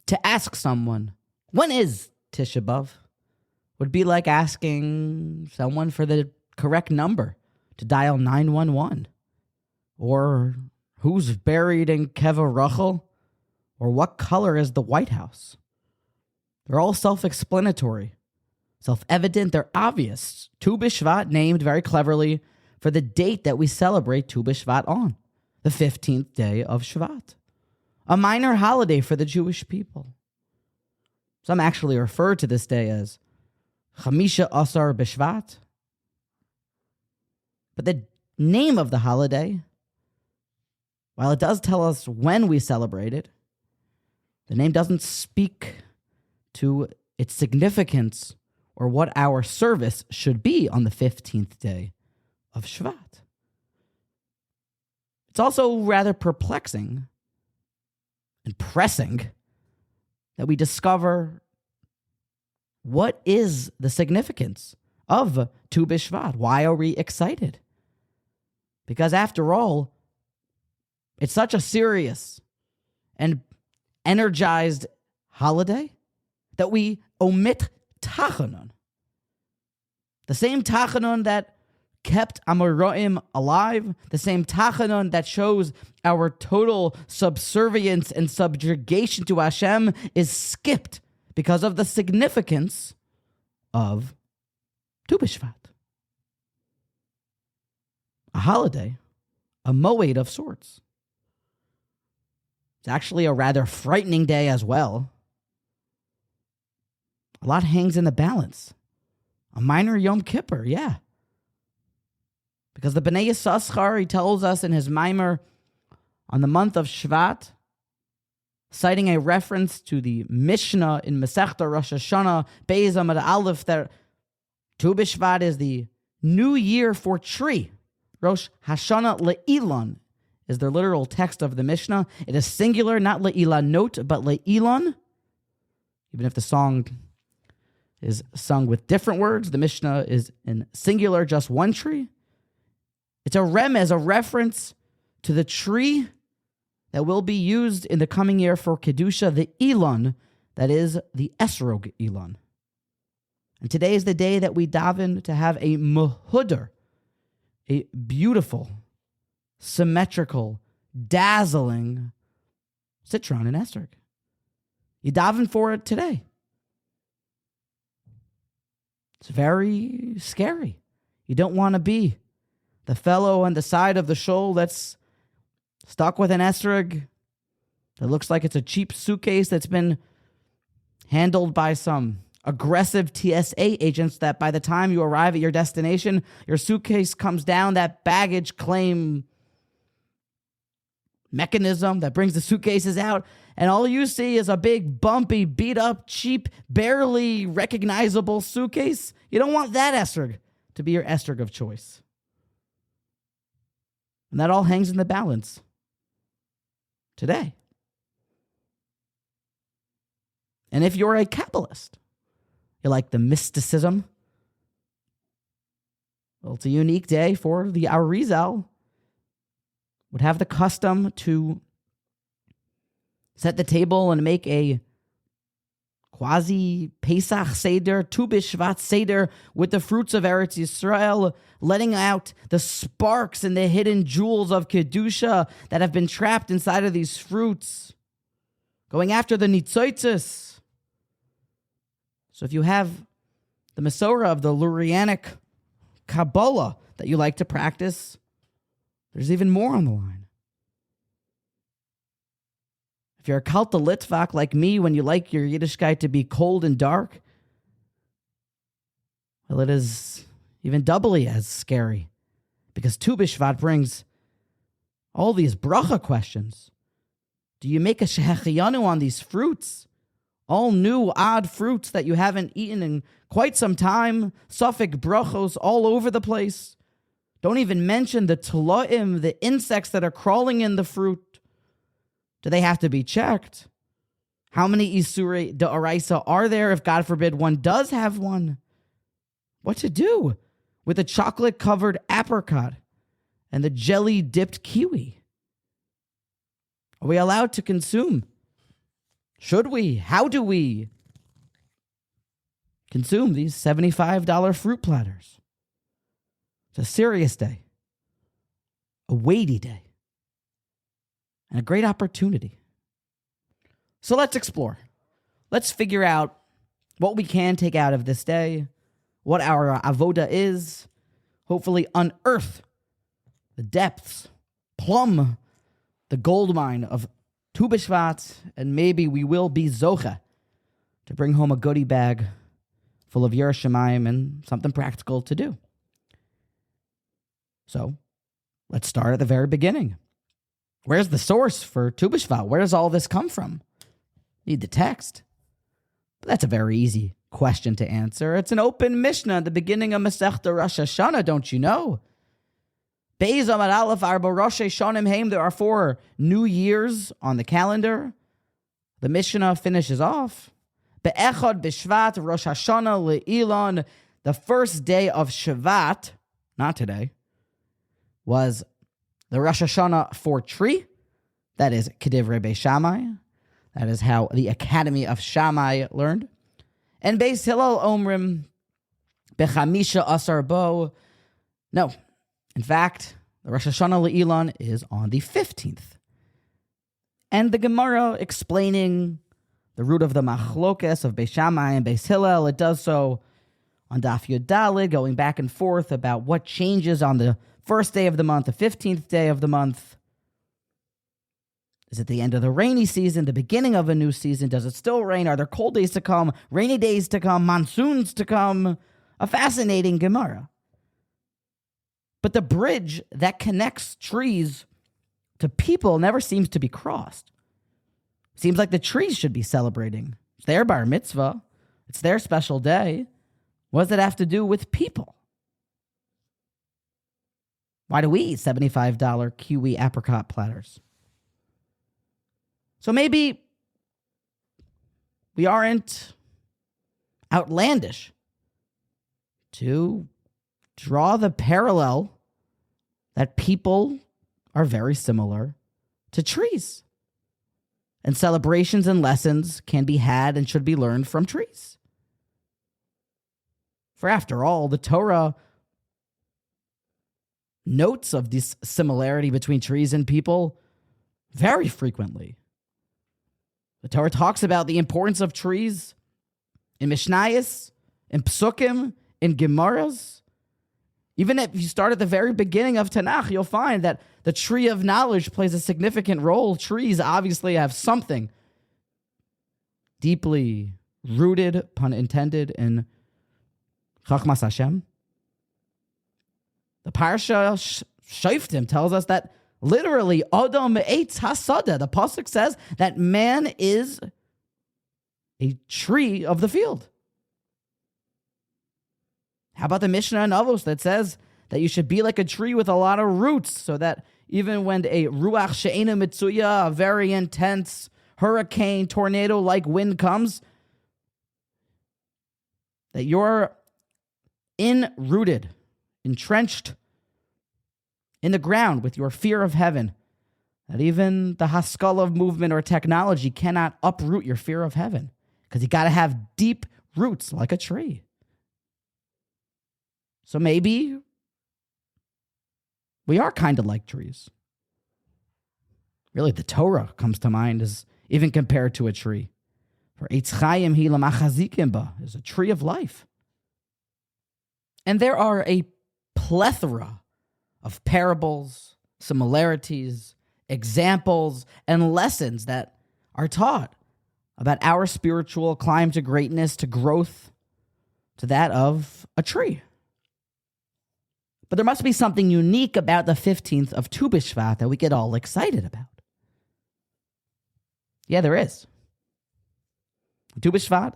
To ask someone, when is Tisha B'Av, would be like asking someone for the correct number to dial 911, or who's buried in Keva Rachel, or what color is the White House. They're all self-explanatory, self-evident, they're obvious. Tu B'Shvat named very cleverly for the date that we celebrate Tu B'Shvat on, the 15th day of Shvat, a minor holiday for the Jewish people. Some actually refer to this day as Chamisha Asar B'Shvat. But the name of the holiday, while it does tell us when we celebrate it, the name doesn't speak to its significance or what our service should be on the 15th day of Shvat. It's also rather perplexing and pressing that we discover what is the significance of Tu B'Shvat. Why are we excited? Because after all, it's such a serious and energized holiday that we omit Tachanun. The same Tachanun that kept Amoraim alive, the same Tachanun that shows our total subservience and subjugation to Hashem is skipped because of the significance of Tu B'Shvat. A holiday, a moed of sorts. It's actually a rather frightening day as well. A lot hangs in the balance. A minor Yom Kippur, yeah. Because the Bnei Yissaschar, he tells us in his mimer on the month of Shvat, citing a reference to the Mishnah in Masechta Rosh Hashanah, Beis Amud Aleph, that Tu B'Shvat is the new year for tree. Rosh Hashanah Le'ilon is the literal text of the Mishnah. It is singular, not Le'ilanot, but Le'ilon. Even if the song is sung with different words, the Mishnah is in singular, just one tree. It's a remez, a reference to the tree that will be used in the coming year for Kedusha, the Elon, that is the etrog Elon. And today is the day that we daven to have a muhuder, a beautiful, symmetrical, dazzling citron and etrog. You daven for it today. It's very scary. You don't want to be the fellow on the side of the shul that's stuck with an etrog that looks like it's a cheap suitcase that's been handled by some aggressive TSA agents that by the time you arrive at your destination, your suitcase comes down that baggage claim mechanism that brings the suitcases out, and all you see is a big, bumpy, beat-up, cheap, barely recognizable suitcase. You don't want that etrog to be your etrog of choice. And that all hangs in the balance today. And if you're a Kabbalist, you like the mysticism, well, it's a unique day for the Arizal. Would have the custom to set the table and make a quasi-Pesach seder, Tu B'Shvat seder with the fruits of Eretz Yisrael, letting out the sparks and the hidden jewels of Kedusha that have been trapped inside of these fruits, going after the nitzoitzes. So if you have the Masorah of the Lurianic Kabbalah that you like to practice, there's even more on the line. If you're a Kalta Litvak like me, when you like your Yiddishkeit to be cold and dark, well, it is even doubly as scary, because Tu B'Shvat brings all these bracha questions. Do you make a shehechiyanu on these fruits? All new, odd fruits that you haven't eaten in quite some time, suffix brachos all over the place. Don't even mention the toloim, the insects that are crawling in the fruit. Do they have to be checked? How many Isurei D'Oraisa are there if, God forbid, one does have one? What to do with a chocolate-covered apricot and the jelly-dipped kiwi? Are we allowed to consume Should we? How do we consume these $75 fruit platters? It's a serious day, a weighty day, and a great opportunity. So let's explore. Let's figure out what we can take out of this day, what our avoda is, hopefully unearth the depths, plumb the gold mine of Tu B'Shvat, and maybe we will be zocha to bring home a goodie bag full of Yerushalayim and something practical to do. So let's start at the very beginning. Where's the source for Tu B'Shvat? Where does all this come from? Need the text. But that's a very easy question to answer. It's an open Mishnah at the beginning of Masechta Rosh Hashanah, don't you know? Beis Amar Aleph Arba Rosh Hashanah Haim. There are 4 new years on the calendar. The Mishnah finishes off. Be'echad B'Shvat Rosh Hashanah Le'ilon. The first day of Shvat, not today, was the Rosh Hashanah for tree. That is Kedivrei Beis Shammai. That is how the Academy of Shammai learned. And Beis Hillel Omrim Bechamisha Asar Bo. No. In fact, the Rosh Hashanah Le'ilon is on the 15th. And the Gemara explaining the root of the machlokes of Beis Shammai and Beis Hillel, it does so on Daf Yud Daled, going back and forth about what changes on the first day of the month, the 15th day of the month. Is it the end of the rainy season, the beginning of a new season? Does it still rain? Are there cold days to come, rainy days to come, monsoons to come? A fascinating Gemara. But the bridge that connects trees to people never seems to be crossed. Seems like the trees should be celebrating. It's their bar mitzvah. It's their special day. What does it have to do with people? Why do we eat $75 kiwi apricot platters? So maybe we aren't outlandish to draw the parallel that people are very similar to trees. And celebrations and lessons can be had and should be learned from trees. For after all, the Torah notes of this similarity between trees and people very frequently. The Torah talks about the importance of trees in Mishnayos, in Psukim, in Gemaras. Even if you start at the very beginning of Tanakh, you'll find that the tree of knowledge plays a significant role. Trees obviously have something deeply rooted, pun intended, in Chachmas Hashem. The Parsha Shoftim tells us that literally, Adam Eitz Hasada, the pasuk says that man is a tree of the field. How about the Mishnah in Avos that says that you should be like a tree with a lot of roots, so that even when a ruach she'ena mitzuya, a very intense hurricane, tornado-like wind comes, that you're rooted, entrenched in the ground with your fear of heaven, that even the Haskalah movement or technology cannot uproot your fear of heaven, because you got to have deep roots like a tree. So maybe we are kind of like trees. Really, the Torah comes to mind as even compared to a tree. For Eitz Chaim hi lamachazikim ba is a tree of life. And there are a plethora of parables, similarities, examples, and lessons that are taught about our spiritual climb to greatness, to growth, to that of a tree. But there must be something unique about the 15th of Tu B'Shvat that we get all excited about. Yeah, there is. Tu B'Shvat,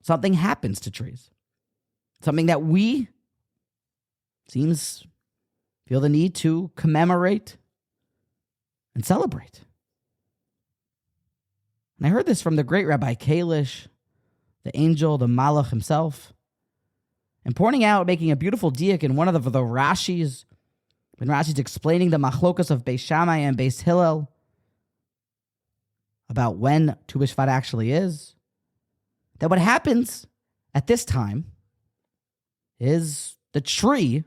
something happens to trees. Something that we feel the need to commemorate and celebrate. And I heard this from the great Rabbi Kalish, the angel, the Malach himself, and pointing out, making a beautiful diak in one of the Rashis, when Rashi's explaining the machlokas of Beis Shammai and Beis Hillel. about when Tu B'Shvat actually is, that what happens at this time is the tree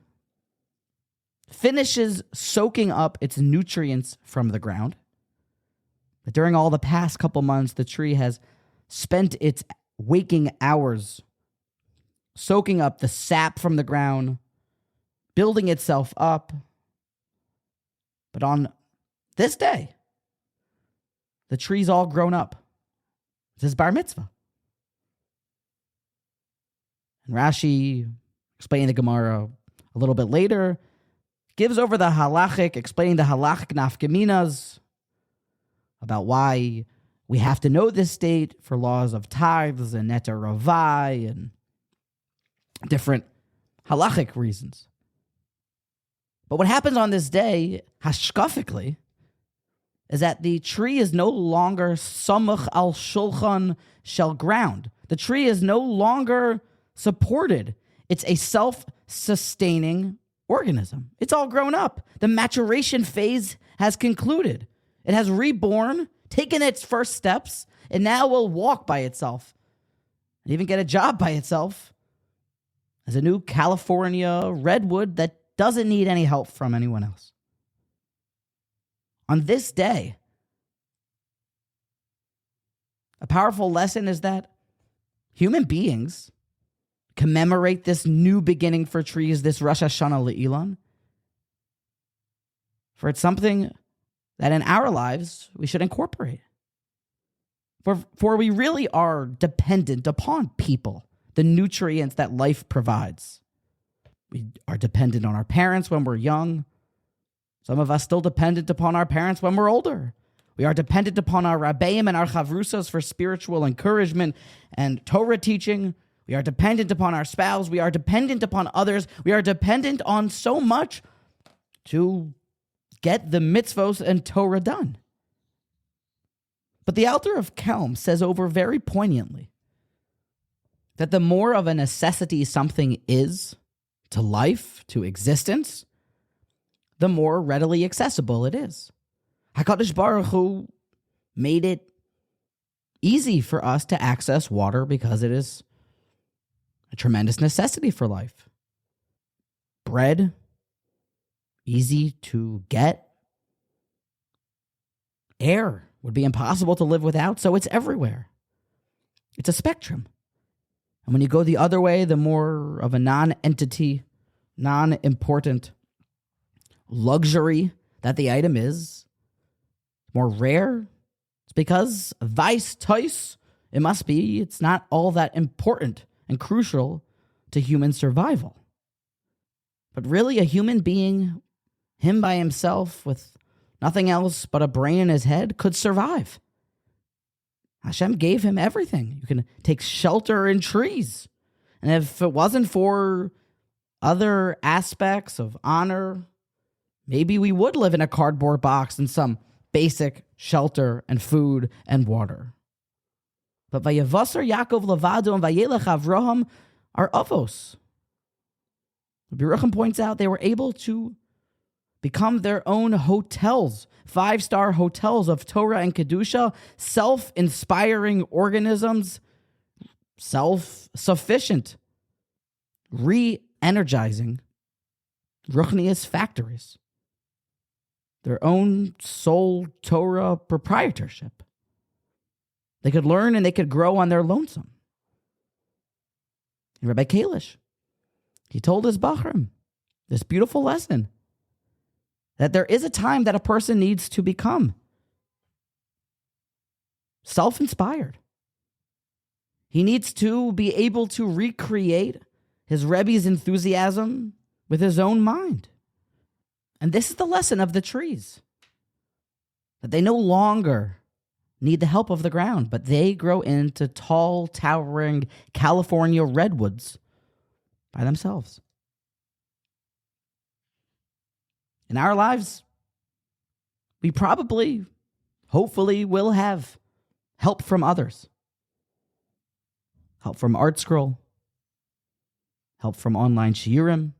finishes soaking up its nutrients from the ground. But during all the past couple months, the tree has spent its waking hours soaking up the sap from the ground, building itself up. But on this day, the tree's all grown up. It's his bar mitzvah. And Rashi, explaining the Gemara a little bit later, gives over the halachic, explaining the halachic nafkaminas about why we have to know this date for laws of tithes and neter ravai and different halachic reasons. But what happens on this day, hashkafically, is that the tree is no longer samuch al shulchan shel ground. The tree is no longer supported. It's a self-sustaining organism. It's all grown up. The maturation phase has concluded. It has reborn, taken its first steps, and now will walk by itself and even get a job by itself as a new California Redwood that doesn't need any help from anyone else. On this day, a powerful lesson is that human beings commemorate this new beginning for trees, this Rosh Hashanah Le'ilan, for it's something that in our lives we should incorporate. For we really are dependent upon people, the nutrients that life provides. We are dependent on our parents when we're young. Some of us still dependent upon our parents when we're older. We are dependent upon our rabbeim and our chavrusas for spiritual encouragement and Torah teaching. We are dependent upon our spouse. We are dependent upon others. We are dependent on so much to get the mitzvos and Torah done. But the Alter of Kelm says over very poignantly that the more of a necessity something is to life, to existence, the more readily accessible it is. HaKadosh Baruch Hu made it easy for us to access water because it is a tremendous necessity for life. Bread, easy to get. Air would be impossible to live without, so it's everywhere. It's a spectrum. And when you go the other way, the more of a non-entity, non-important luxury that the item is, more rare. It's because vice tois, it must be, it's not all that important and crucial to human survival. But really, a human being, him by himself, with nothing else but a brain in his head, could survive. Hashem gave him everything. You can take shelter in trees. And if it wasn't for other aspects of honor, maybe we would live in a cardboard box in some basic shelter and food and water. But Vayavasar Yaakov Levado and Vayelech Avraham are avos. Biruchim points out they were able to become their own hotels, 5-star hotels of Torah and Kedusha, self-inspiring organisms, self-sufficient, re-energizing Ruchnius factories. Their own soul Torah proprietorship. They could learn and they could grow on their lonesome. And Rabbi Kalish, he told his Bachrim this beautiful lesson that there is a time that a person needs to become self-inspired. He needs to be able to recreate his Rebbe's enthusiasm with his own mind. And this is the lesson of the trees, that they no longer need the help of the ground, but they grow into tall, towering California redwoods by themselves. In our lives, we probably, hopefully, will have help from others. Help from Art Scroll, help from online shiurim,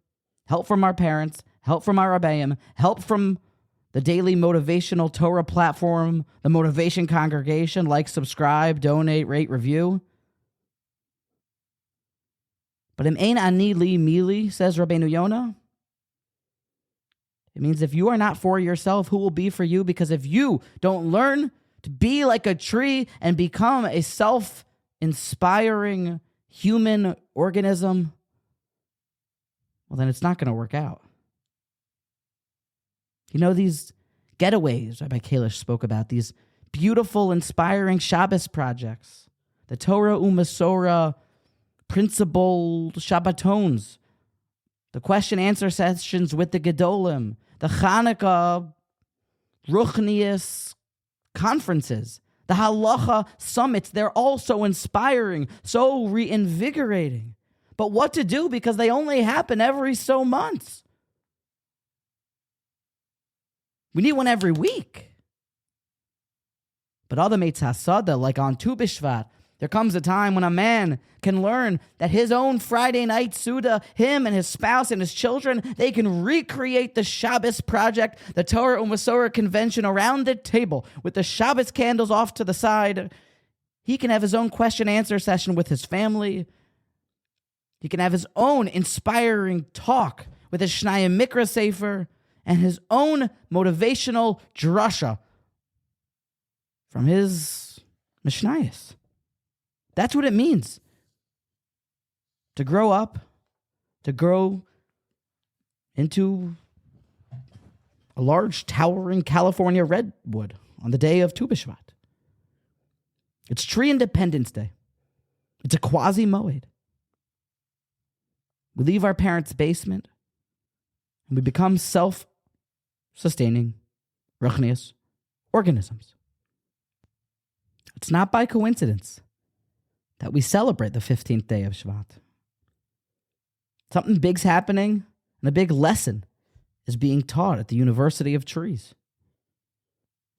help from our parents, help from our rabbeim, help from the the daily motivational Torah platform, the Motivation Congregation. Like, subscribe, donate, rate, review. But im ein ani li mili, says Rabbeinu Yonah. It means if you are not for yourself, who will be for you? Because if you don't learn to be like a tree and become a self-inspiring human organism, well, then it's not going to work out. You know, these getaways Rabbi Kalish spoke about, these beautiful, inspiring Shabbos projects, the Torah Umasora principled Shabbatons, the question-answer sessions with the Gedolim, the Chanukkah Ruchnius conferences, the halacha summits. They're all so inspiring, so reinvigorating. But what to do, because they only happen every so months. We need one every week. But other Meitzasada, like on Tu B'Shvat, there comes a time when a man can learn that his own Friday night Suda, him and his spouse and his children, they can recreate the Shabbos project, the Torah Umasora convention around the table with the Shabbos candles off to the side. He can have his own question-answer session with his family. He can have his own inspiring talk with his Shnayim Mikra Sefer and his own motivational drasha from his Mishnayos. That's what it means to grow up, to grow into a large, towering California redwood on the day of Tu B'Shvat. It's Tree Independence Day. It's a quasi-moed. We leave our parents' basement and we become self-sustaining, ruchnius organisms. It's not by coincidence that we celebrate the 15th day of Shvat. Something big's happening, and a big lesson is being taught at the University of Trees.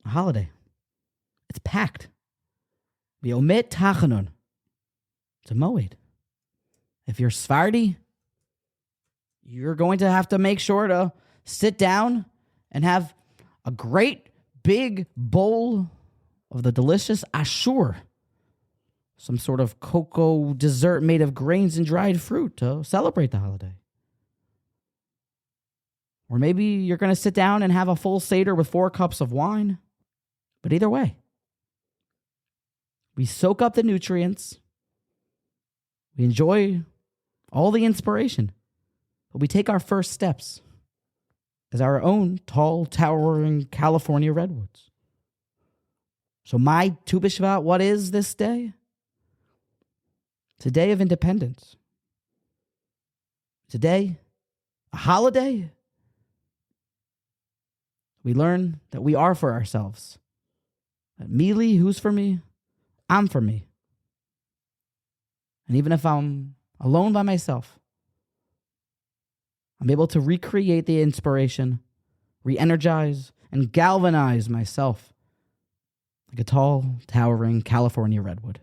A holiday. It's packed. We omit Tachanun. It's a moed. If you're Sephardi, you're going to have to make sure to sit down and have a great big bowl of the delicious ashur, some sort of cocoa dessert made of grains and dried fruit to celebrate the holiday. Or maybe you're going to sit down and have a full seder with 4 cups of wine. But either way, we soak up the nutrients. We enjoy all the inspiration. But we take our first steps as our own tall, towering California redwoods. So my Tu B'Shvat, what is this day? It's a day of independence. It's a day, a holiday. We learn that we are for ourselves. That Mili, who's for me? I'm for me. And even if I'm alone by myself, I'm able to recreate the inspiration, re-energize, and galvanize myself like a tall, towering California redwood.